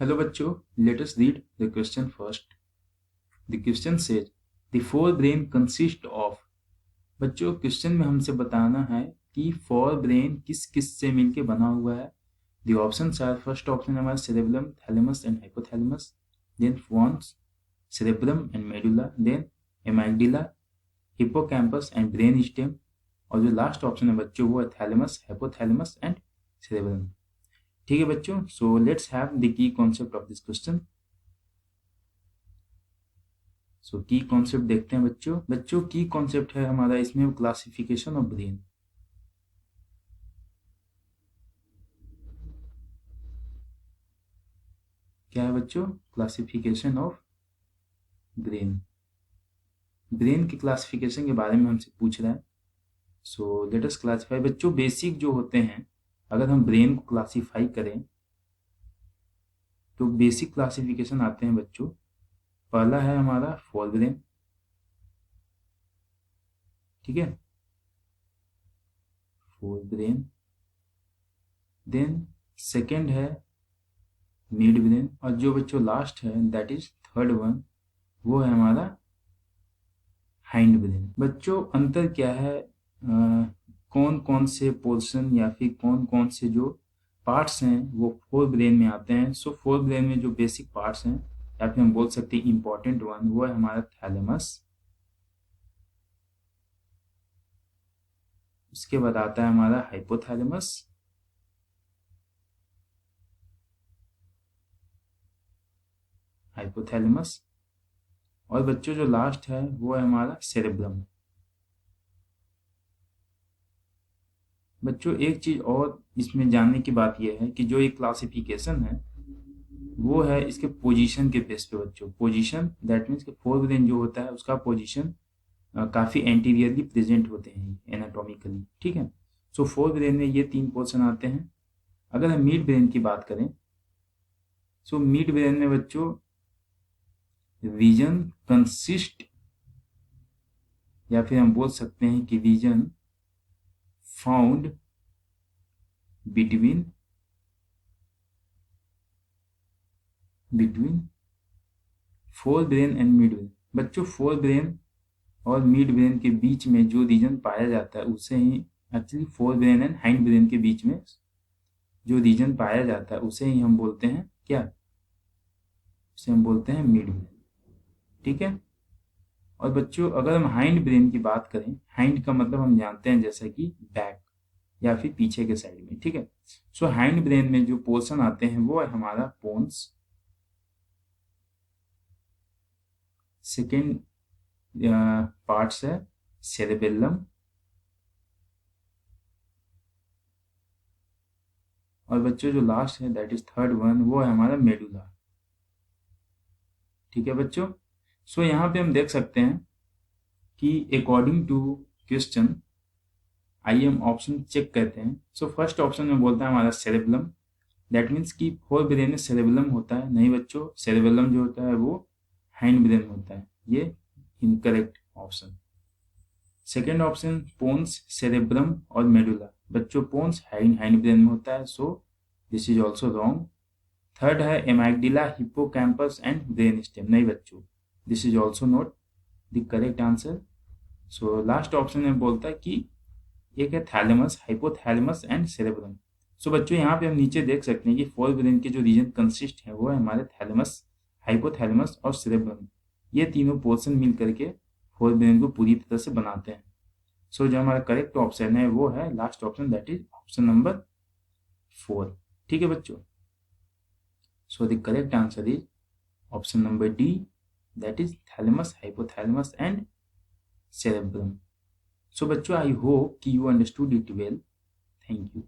Hello बच्चों, let us read the question first. The question says the forebrain consists of. बच्चों question में हमसे बताना है कि forebrain किस किस से मिलके बना हुआ है. The options are first option हमारा cerebellum, thalamus and hypothalamus, then pons, cerebrum and medulla, then amygdala, hippocampus and brainstem, और जो लास्ट ऑप्शन है बच्चों वो है thalamus, hypothalamus and cerebellum. ठीक है बच्चों, so let's have the key concept of this question. So key concept देखते हैं बच्चों की कॉन्सेप्ट है हमारा इसमें क्लासिफिकेशन ऑफ ब्रेन. क्या है बच्चों? Classification of brain. ब्रेन की क्लासिफिकेशन के बारे में हमसे पूछ रहा है. So let us classify. बच्चों बेसिक जो होते हैं, अगर हम ब्रेन को क्लासिफाई करें तो बेसिक क्लासिफिकेशन आते हैं बच्चों. पहला है हमारा फोरब्रेन. ठीक है, फोरब्रेन. देन सेकेंड है मिड ब्रेन, और जो बच्चों लास्ट है दैट इज थर्ड वन, वो है हमारा हाइंड ब्रेन. बच्चों अंतर क्या है, कौन कौन से पोर्शन या फिर कौन कौन से जो पार्ट्स हैं वो फोर ब्रेन में आते हैं. सो फोर ब्रेन में जो बेसिक पार्ट्स हैं या फिर हम बोल सकते हैं इंपॉर्टेंट वन, वो है हमारा थैलेमस. उसके बाद आता है हमारा हाइपोथैलेमस. हाइपोथैलेमस और बच्चों जो लास्ट है वो है हमारा सेरेब्रम. बच्चों एक चीज और इसमें जानने की बात यह है कि जो ये क्लासिफिकेशन है वो है इसके पोजीशन के बेस पे. बच्चों पोजीशन दैट मीन्स कि फोर ब्रेन जो होता है उसका पोजीशन काफी एंटीरियरली प्रेजेंट होते हैं एनाटॉमिकली. ठीक है, सो फोर ब्रेन में ये तीन पोर्शन आते हैं. अगर हम मिड ब्रेन की बात करें, सो मिड ब्रेन में बच्चों रीजन कंसिस्ट या फिर हम बोल सकते हैं कि region found between fore brain and mid brain. बच्चों फोर ब्रेन और मिड ब्रेन के बीच में जो रीजन पाया जाता है उसे ही actually fore brain and hind brain के बीच में जो रीजन पाया जाता है उसे ही हम बोलते हैं क्या? उसे हम बोलते हैं मिड ब्रेन. ठीक है, और बच्चों अगर हम हाइंड ब्रेन की बात करें, हाइंड का मतलब हम जानते हैं जैसा कि बैक या फिर पीछे के साइड में. ठीक है, सो हाइंड ब्रेन में जो पोर्शन आते हैं वो है हमारा पोन्स. सेकेंड पार्ट्स है सेरेबेलम, और बच्चों जो लास्ट है दैट इज थर्ड वन, वो है हमारा मेडुला. ठीक है बच्चों, सो यहाँ पे हम देख सकते हैं कि अकॉर्डिंग टू क्वेश्चन आइए हम ऑप्शन चेक करते हैं. सो फर्स्ट ऑप्शन में बोलता है हमारा सेरेबेलम. दैट मीन्स कि फोर ब्रेन में सेरेबेलम होता है. नहीं बच्चों, सेरेबेलम जो होता है वो हाइंड ब्रेन में होता है. ये incorrect option. Second option pons, cerebrum और मेडुला. बच्चों पोन्स हाइंड ब्रेन में होता है, so this is also wrong. Third है amygdala, hippocampus and brain stem. नहीं बच्चों, this is also not the correct answer. So last option में बोलता है कि एक है thalamus, hypothalamus and cerebrum. So बच्चों यहाँ पे हम नीचे देख सकते हैं कि फोर ब्रेन के जो रीजन कंसिस्ट है वो है हमारे थैलेमस, हाइपोथैलेमस और सेरेब्रम. ये तीनों पोर्शन मिल करके फोर ब्रेन को पूरी तरह से बनाते हैं. सो जो हमारा करेक्ट ऑप्शन है वो है last option, that is option number 4. ठीक है बच्चों, so the correct answer is option number D, that is thalamus, hypothalamus and cerebrum. So बच्चों आई होप कि you understood it well. Thank you.